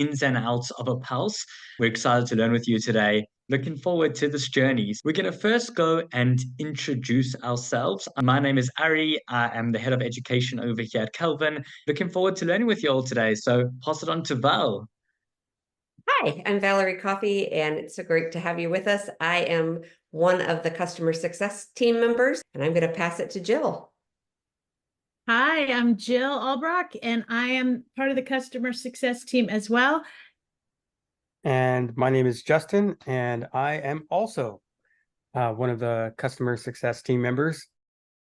ins and outs of a pulse. We're excited to learn with you today. Looking forward to this journey. We're going to first go and introduce ourselves. My name is Ari. I am the head of education over here at Kelvin. Looking forward to learning with you all today. So pass it on to Val. Hi, I'm Valerie Coffey, and it's so great to have you with us. I am one of the customer success team members, and I'm going to pass it to Jill. Hi, I'm Jill Albrock, and I am part of the customer success team as well. And my name is Justin, and I am also one of the customer success team members.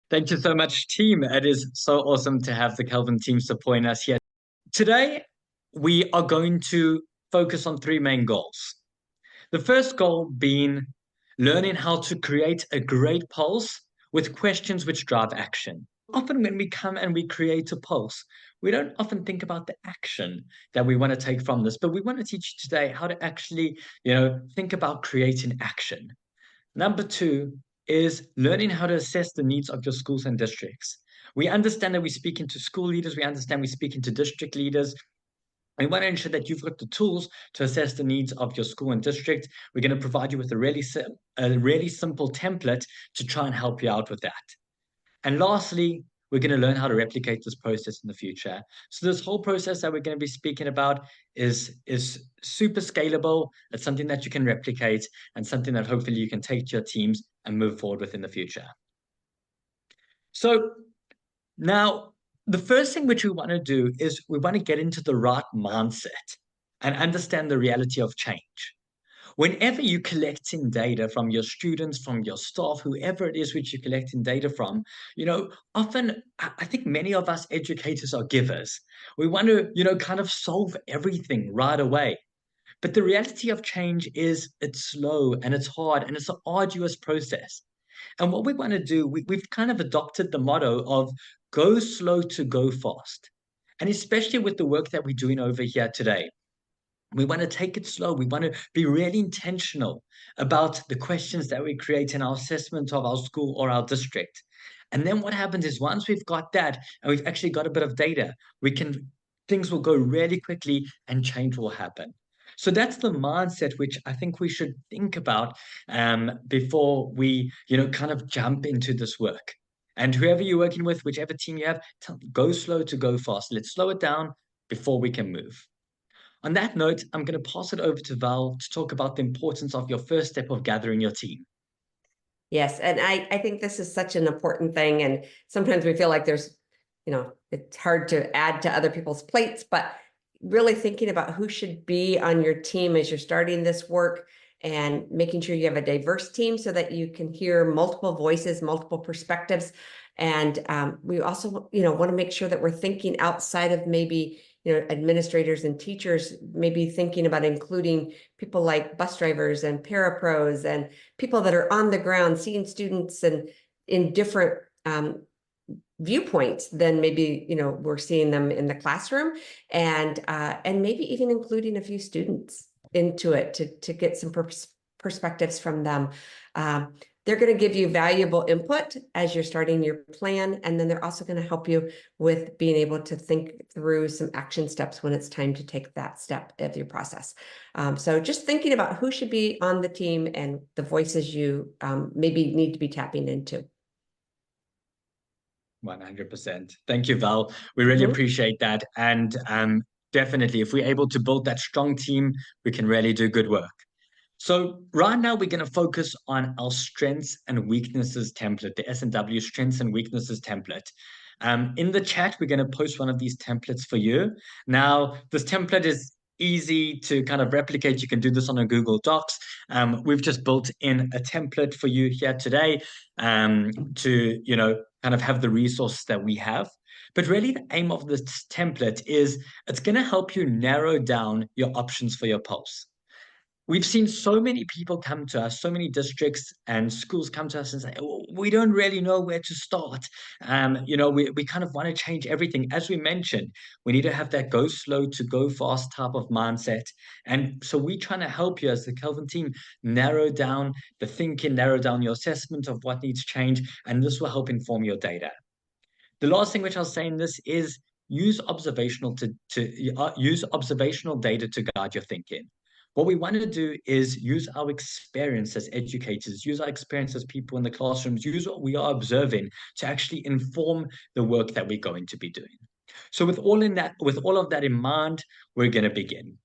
Thank you so much, team. It is so awesome to have the Kelvin team supporting us here. Today, we are going to focus on three main goals. The first goal being learning how to create a great pulse with questions which drive action. Often when we come and we create a pulse, we don't often think about the action that we want to take from this, but we want to teach you today how to actually, think about creating action. Number two is learning how to assess the needs of your schools and districts. We understand that we speak into school leaders, we understand we speak into district leaders. We want to ensure that you've got the tools to assess the needs of your school and district. We're going to provide you with a really simple template to try and help you out with that. And lastly, we're going to learn how to replicate this process in the future. So this whole process that we're going to be speaking about is super scalable. It's something that you can replicate and something that hopefully you can take to your teams and move forward with in the future. So now, the first thing which we want to do is we want to get into the right mindset and understand the reality of change. Whenever you're collecting data from your students, from your staff, whoever it is which you're collecting data from, often I think many of us educators are givers. We want to, kind of solve everything right away. But the reality of change is it's slow and it's hard and it's an arduous process. And what we want to do, we've kind of adopted the motto of go slow to go fast. And especially with the work that we're doing over here today, we want to take it slow. We want to be really intentional about the questions that we create in our assessment of our school or our district. And then what happens is once we've got that and we've actually got a bit of data, things will go really quickly and change will happen. So that's the mindset which I think we should think about before we, kind of jump into this work. And whoever you're working with, whichever team you have, go slow to go fast. Let's slow it down before we can move. On that note, I'm going to pass it over to Val to talk about the importance of your first step of gathering your team. Yes, and I think this is such an important thing. And sometimes we feel like it's hard to add to other people's plates, but really thinking about who should be on your team as you're starting this work and making sure you have a diverse team so that you can hear multiple voices, multiple perspectives. And we also, want to make sure that we're thinking outside of maybe administrators and teachers, maybe thinking about including people like bus drivers and parapros and people that are on the ground seeing students and in different viewpoints than maybe we're seeing them in the classroom, and maybe even including a few students into it to get some perspectives from them. They're going to give you valuable input as you're starting your plan, and then they're also going to help you with being able to think through some action steps when it's time to take that step of your process. So just thinking about who should be on the team and the voices you maybe need to be tapping into. 100%. Thank you, Val. We really appreciate that. And definitely, if we're able to build that strong team, we can really do good work. So right now, we're going to focus on our strengths and weaknesses template, the S&W strengths and weaknesses template. In the chat, we're going to post one of these templates for you. Now, this template is easy to kind of replicate. You can do this on a Google Docs. We've just built in a template for you here today to, kind of have the resources that we have. But really, the aim of this template is it's going to help you narrow down your options for your pulse. We've seen so many people come to us, so many districts and schools come to us and say, oh, we don't really know where to start. We kind of want to change everything. As we mentioned, we need to have that go slow to go fast type of mindset. And so we're trying to help you as the Kelvin team narrow down the thinking, narrow down your assessment of what needs change, and this will help inform your data. The last thing which I'll say in this is use use observational data to guide your thinking. What we want to do is use our experience as educators, use our experience as people in the classrooms, use what we are observing to actually inform the work that we're going to be doing. So with all of that in mind, we're going to begin.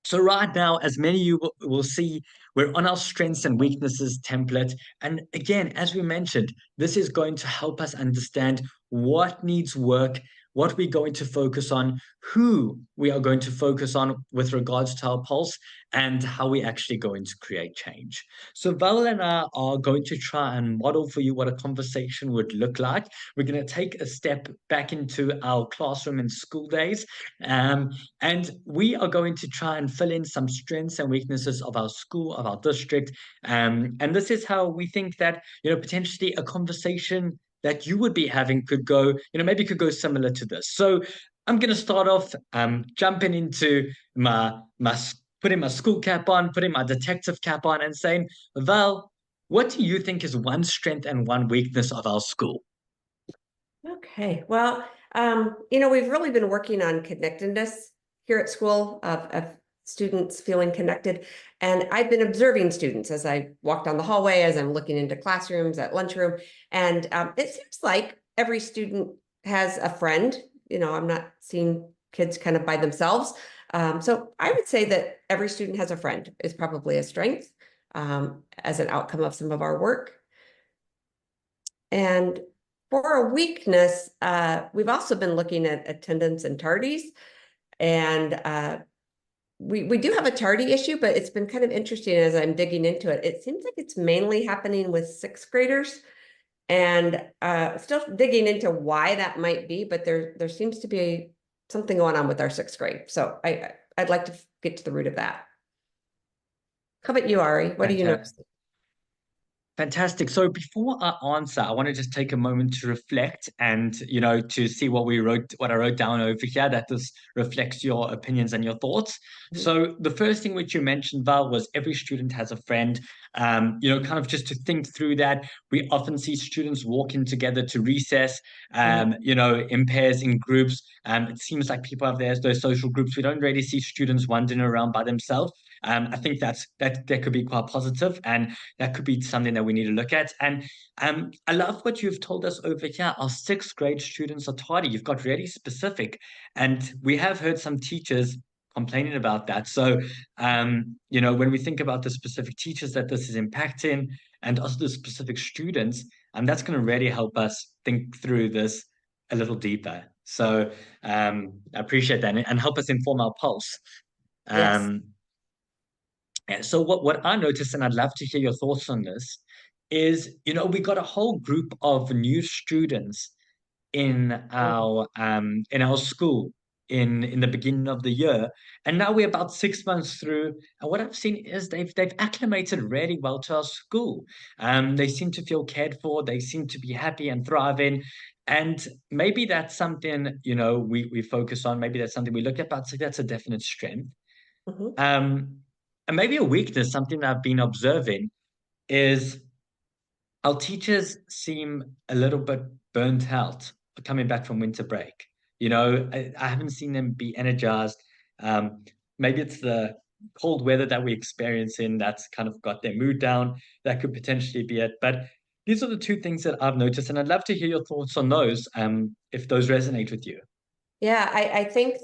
So right now, as many of you will see, we're on our strengths and weaknesses template. And again, as we mentioned, this is going to help us understand what needs work, what we're going to focus on, who we are going to focus on with regards to our pulse, and how we're actually going to create change. So Val and I are going to try and model for you what a conversation would look like. We're going to take a step back into our classroom and school days. And we are going to try and fill in some strengths and weaknesses of our school, of our district. And this is how we think that, potentially a conversation that you would be having could go, maybe could go similar to this. So I'm going to start off jumping into putting my school cap on, putting my detective cap on and saying, Val, what do you think is one strength and one weakness of our school? Okay, well, we've really been working on connectedness here at school of students feeling connected. And I've been observing students as I walk down the hallway, as I'm looking into classrooms, at lunchroom. And it seems like every student has a friend. I'm not seeing kids kind of by themselves. So I would say that every student has a friend is probably a strength as an outcome of some of our work. And for a weakness, we've also been looking at attendance and tardies. And we do have a tardy issue, but it's been kind of interesting as I'm digging into it. It seems like it's mainly happening with sixth graders, and still digging into why that might be, but there seems to be something going on with our sixth grade. So I'd like to get to the root of that. How about you, Ari? What do you notice? Fantastic. So before I answer, I want to just take a moment to reflect and, to see what I wrote down over here, that this reflects your opinions and your thoughts. Mhm. So the first thing which you mentioned, Val, was every student has a friend. Kind of just to think through that, we often see students walking together to recess, in pairs, in groups. It seems like people have those social groups. We don't really see students wandering around by themselves. I think that could be quite positive, and that could be something that we need to look at. And I love what you've told us over here. Our sixth grade students are tardy. You've got really specific, and we have heard some teachers complaining about that. So, when we think about the specific teachers that this is impacting, and also the specific students, that's going to really help us think through this a little deeper. So, I appreciate that, and help us inform our pulse. Yes. So what I noticed, and I'd love to hear your thoughts on this, is we got a whole group of new students in our school in the beginning of the year, and now we're about 6 months through. And what I've seen is they've acclimated really well to our school. They seem to feel cared for. They seem to be happy and thriving. And maybe that's something we focus on. Maybe that's something we look at, but that's a definite strength. Mhm. And maybe a weakness, something I've been observing, is our teachers seem a little bit burnt out coming back from winter break. I haven't seen them be energized. Maybe it's the cold weather that we're experiencing that's kind of got their mood down. That could potentially be it. But these are the two things that I've noticed, and I'd love to hear your thoughts on those, if those resonate with you. Yeah, I think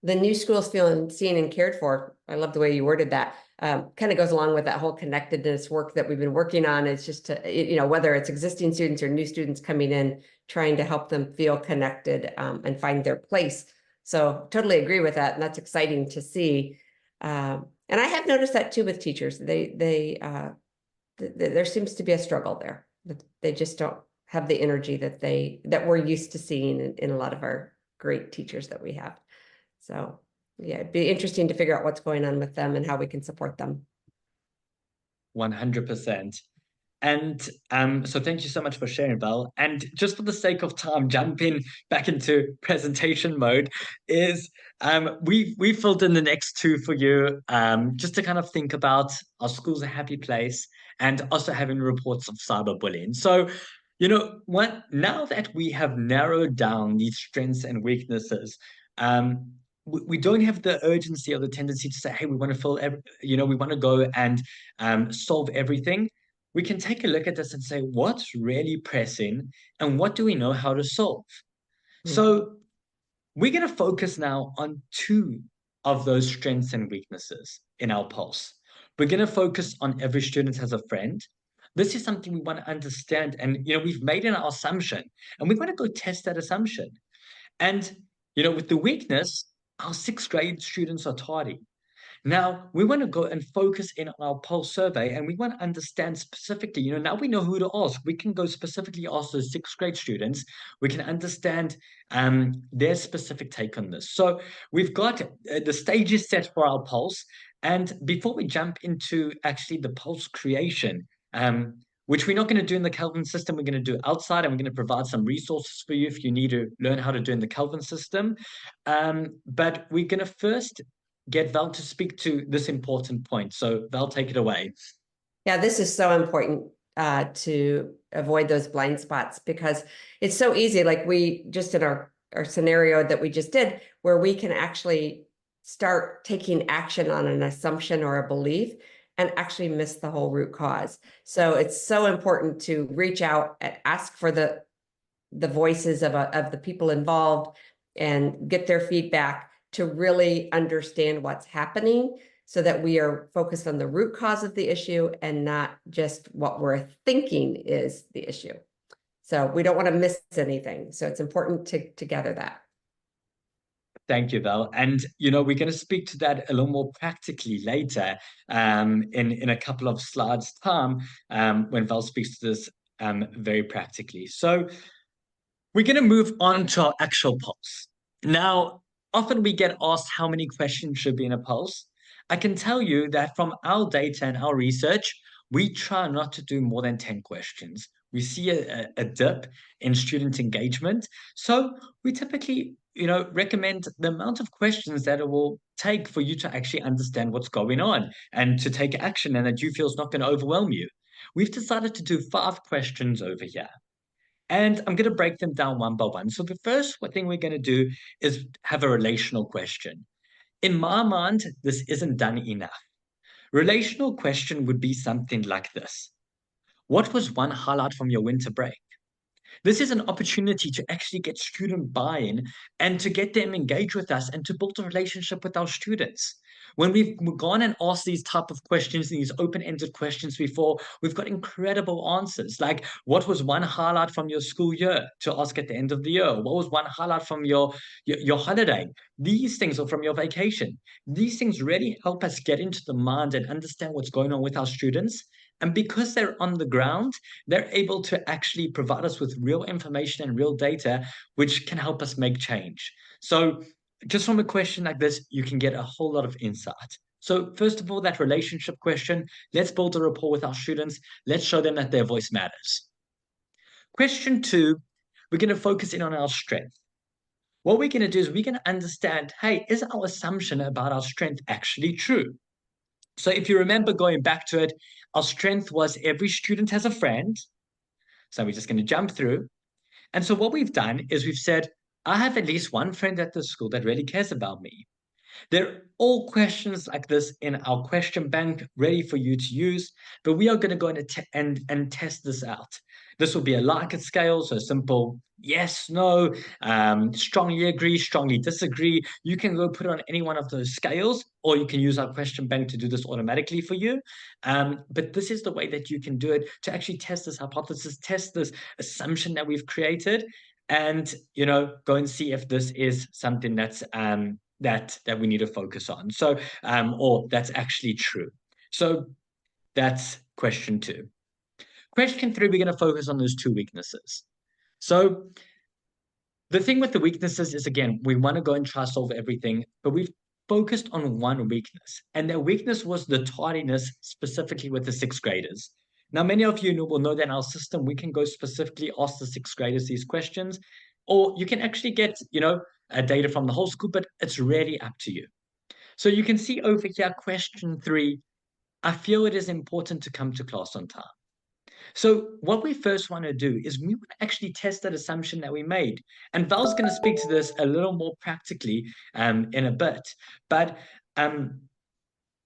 the new schools feeling seen and cared for. I love the way you worded that. Kind of goes along with that whole connectedness work that we've been working on. It's just to, whether it's existing students or new students coming in, trying to help them feel connected and find their place. So totally agree with that, and that's exciting to see. And I have noticed that too with teachers. There seems to be a struggle there. They just don't have the energy that we're used to seeing in a lot of our great teachers that we have. So yeah, it'd be interesting to figure out what's going on with them and how we can support them. 100%. And so thank you so much for sharing, Val. And just for the sake of time, jumping back into presentation mode, is we filled in the next two for you, just to kind of think about our school's a happy place, and also having reports of cyberbullying. So Now that we have narrowed down these strengths and weaknesses, we don't have the urgency or the tendency to say, hey, we want to we want to go and solve everything. We can take a look at this and say, what's really pressing and what do we know how to solve? So we're going to focus now on two of those strengths and weaknesses in our pulse. We're going to focus on every student has a friend. This is something we want to understand. And, we've made an assumption and we want to go test that assumption. And, with the weakness, our sixth grade students are tardy. Now, we want to go and focus in on our pulse survey and we want to understand specifically, now we know who to ask. We can go specifically ask those sixth grade students. We can understand their specific take on this. So we've got the stages set for our pulse. And before we jump into actually the pulse creation, which we're not going to do in the Kelvin system, we're going to do outside, and we're going to provide some resources for you if you need to learn how to do in the Kelvin system. But we're going to first get Val to speak to this important point. So Val, take it away. Yeah, this is so important to avoid those blind spots because it's so easy. Like we just in our scenario that we just did, where we can actually start taking action on an assumption or a belief and actually miss the whole root cause. So it's so important to reach out and ask for the voices of the people involved and get their feedback to really understand what's happening so that we are focused on the root cause of the issue and not just what we're thinking is the issue. So we don't want to miss anything. So it's important to gather that. Thank you, Val. And, we're going to speak to that a little more practically later in a couple of slides' time when Val speaks to this very practically. So we're going to move on to our actual pulse. Now, often we get asked how many questions should be in a pulse. I can tell you that from our data and our research, we try not to do more than 10 questions. We see a dip in student engagement. So we typically, recommend the amount of questions that it will take for you to actually understand what's going on and to take action and that you feel is not going to overwhelm you. We've decided to do 5 questions over here. And I'm going to break them down one by one. So the first thing we're going to do is have a relational question. In my mind, this isn't done enough. Relational question would be something like this. What was one highlight from your winter break? This is an opportunity to actually get student buy-in and to get them engaged with us and to build a relationship with our students. When we've gone and asked these type of questions, these open-ended questions before, we've got incredible answers. Like, what was one highlight from your school year to ask at the end of the year? What was one highlight from your holiday? These things, or from your vacation. These things really help us get into the mind and understand what's going on with our students. And because they're on the ground, they're able to actually provide us with real information and real data, which can help us make change. So just from a question like this, you can get a whole lot of insight. So first of all, that relationship question, let's build a rapport with our students. Let's show them that their voice matters. Question 2, we're going to focus in on our strength. What we're going to do is we're going to understand, hey, is our assumption about our strength actually true? So if you remember going back to it, our strength was every student has a friend. So we're just going to jump through. And so what we've done is we've said, I have at least one friend at the school that really cares about me. There are all questions like this in our question bank ready for you to use, but we are going to go and test this out. This will be a Likert scale, so simple yes, no, strongly agree, strongly disagree. You can go put it on any one of those scales, or you can use our question bank to do this automatically for you. But this is the way that you can do it to actually test this hypothesis, test this assumption that we've created, and go and see if this is something that's that we need to focus on. So, or that's actually true. So that's question 2. Question 3, we're going to focus on those 2 weaknesses. So the thing with the weaknesses is, again, we want to go and try to solve everything, but we've focused on one weakness. And that weakness was the tardiness, specifically with the 6th graders. Now, many of you will know that in our system, we can go specifically ask the 6th graders these questions, or you can actually get, data from the whole school, but it's really up to you. So you can see over here, question 3, I feel it is important to come to class on time. So what we first want to do is we want to actually test that assumption that we made. And Val's going to speak to this a little more practically in a bit. But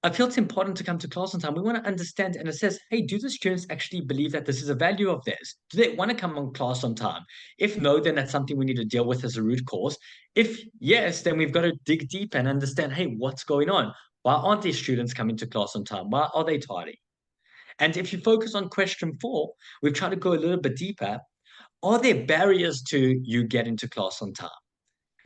I feel it's important to come to class on time. We want to understand and assess, hey, do the students actually believe that this is a value of theirs? Do they want to come on class on time? If no, then that's something we need to deal with as a root cause. If yes, then we've got to dig deep and understand, hey, what's going on? Why aren't these students coming to class on time? Why are they tardy? And if you focus on question 4, we've tried to go a little bit deeper. Are there barriers to you getting to class on time?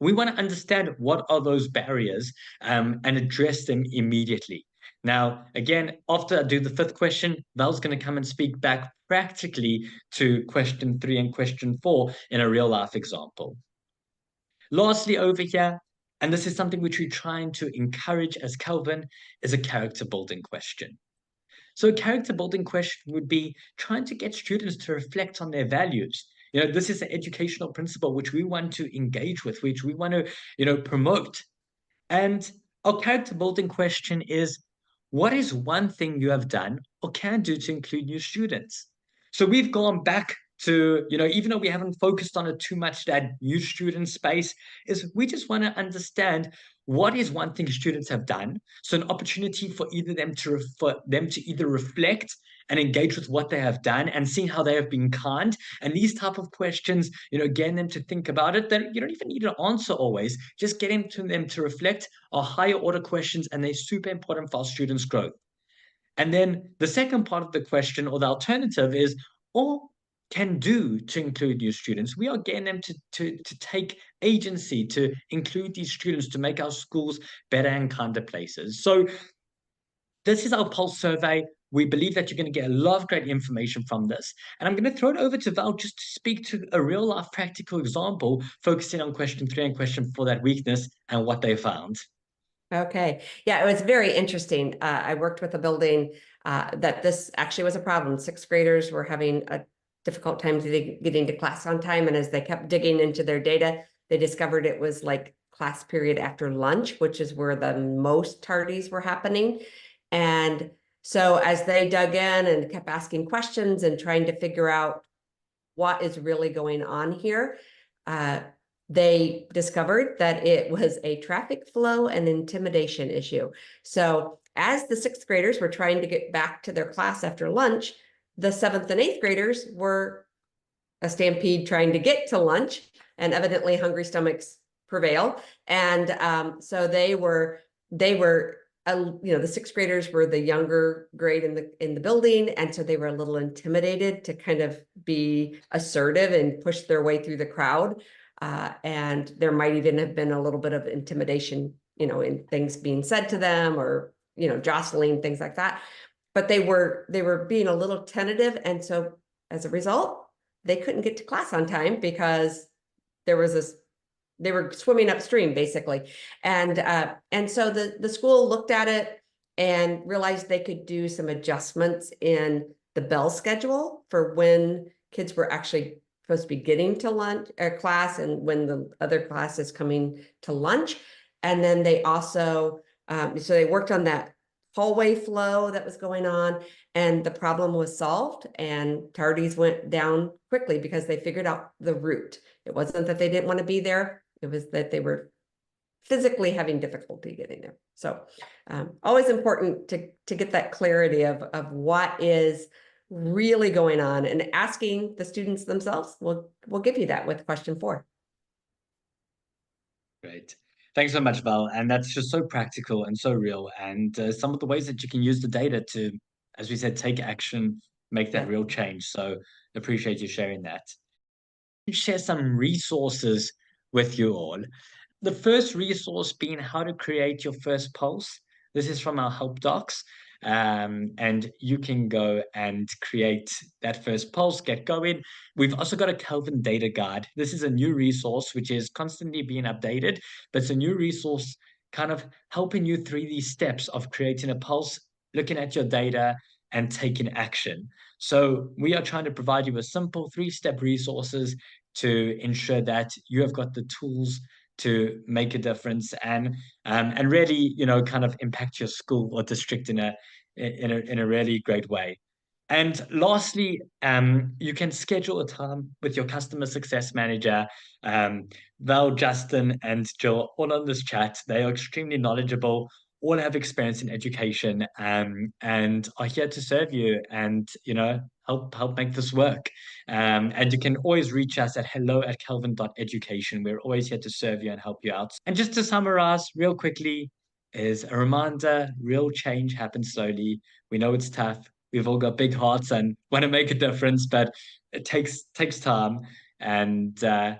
We want to understand what are those barriers and address them immediately. Now, again, after I do the 5th question, Val's going to come and speak back practically to question 3 and question 4 in a real life example. Lastly, over here, and this is something which we're trying to encourage as Kelvin, is a character building question. So a character building question would be trying to get students to reflect on their values. This is an educational principle which we want to engage with, which we want to, promote. And our character building question is, what is one thing you have done or can do to include new students? So we've gone back to, even though we haven't focused on it too much, that new student space, is we just want to understand what is one thing students have done. So an opportunity for them to either reflect and engage with what they have done and seeing how they have been kind. And these type of questions, getting them to think about it, that you don't even need an answer always, just getting them to reflect, are higher order questions, and they're super important for our students' growth. And then the second part of the question, or the alternative, is all can do to include new students. We are getting them to take agency to include these students to make our schools better and kinder places. So this is our pulse survey. We believe that you're going to get a lot of great information from this. And I'm going to throw it over to Val just to speak to a real life practical example, focusing on question 3 and question 4, that weakness and what they found. Okay. Yeah, it was very interesting. I worked with a building that this actually was a problem. 6th graders were having a difficult time getting to class on time. And as they kept digging into their data, they discovered it was like class period after lunch, which is where the most tardies were happening. And so as they dug in and kept asking questions and trying to figure out what is really going on here, they discovered that it was a traffic flow and intimidation issue. So as the 6th graders were trying to get back to their class after lunch, the 7th and 8th graders were a stampede trying to get to lunch, and evidently hungry stomachs prevail. And so they were the 6th graders were the younger grade in the building, and so they were a little intimidated to kind of be assertive and push their way through the crowd. And there might even have been a little bit of intimidation, in things being said to them, or jostling, things like that. But they were being a little tentative, and so as a result, they couldn't get to class on time because there was they were swimming upstream basically. And so the school looked at it and realized they could do some adjustments in the bell schedule for when kids were actually supposed to be getting to lunch or class, and when the other class is coming to lunch. And then they also, so they worked on that hallway flow that was going on, and the problem was solved, and tardies went down quickly because they figured out the route. It wasn't that they didn't want to be there. It was that they were physically having difficulty getting there. So always important to get that clarity of what is really going on, and asking the students themselves will give you that with question 4. Great. Thanks so much, Val. And that's just so practical and so real. And some of the ways that you can use the data to, as we said, take action, make that real change. So appreciate you sharing that. Share some resources with you all. The first resource being how to create your first pulse. This is from our help docs. And you can go and create that first pulse, get going. We've also got a Kelvin data guide. This is a new resource which is constantly being updated, but it's a new resource kind of helping you through these steps of creating a pulse, looking at your data, and taking action. So we are trying to provide you with simple 3-step resources to ensure that you have got the tools to make a difference and really, kind of impact your school or district in a really great way. And lastly, you can schedule a time with your customer success manager. Val, Justin, and Jill, all on this chat. They are extremely knowledgeable, all have experience in education, and are here to serve you and, help make this work. And you can always reach us at hello@kelvin.education. We're always here to serve you and help you out. And just to summarize real quickly, is a reminder, real change happens slowly. We know it's tough. We've all got big hearts and want to make a difference, but it takes time. And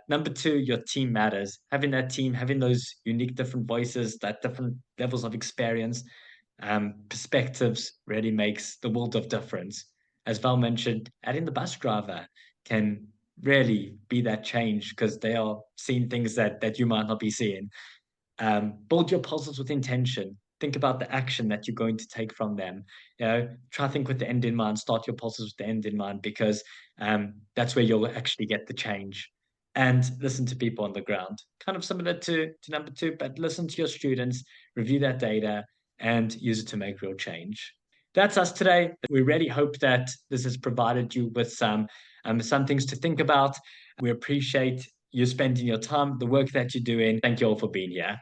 number two, your team matters. Having that team, having those unique different voices, that different levels of experience, perspectives really makes the world of difference. As Val mentioned, adding the bus driver can really be that change because they are seeing things that you might not be seeing. Build your puzzles with intention. Think about the action that you're going to take from them. Try think with the end in mind. Start your puzzles with the end in mind, because that's where you'll actually get the change. And listen to people on the ground. Kind of similar to number two, but listen to your students, review that data, and use it to make real change. That's us today. We really hope that this has provided you with some things to think about. We appreciate you spending your time, the work that you're doing. Thank you all for being here.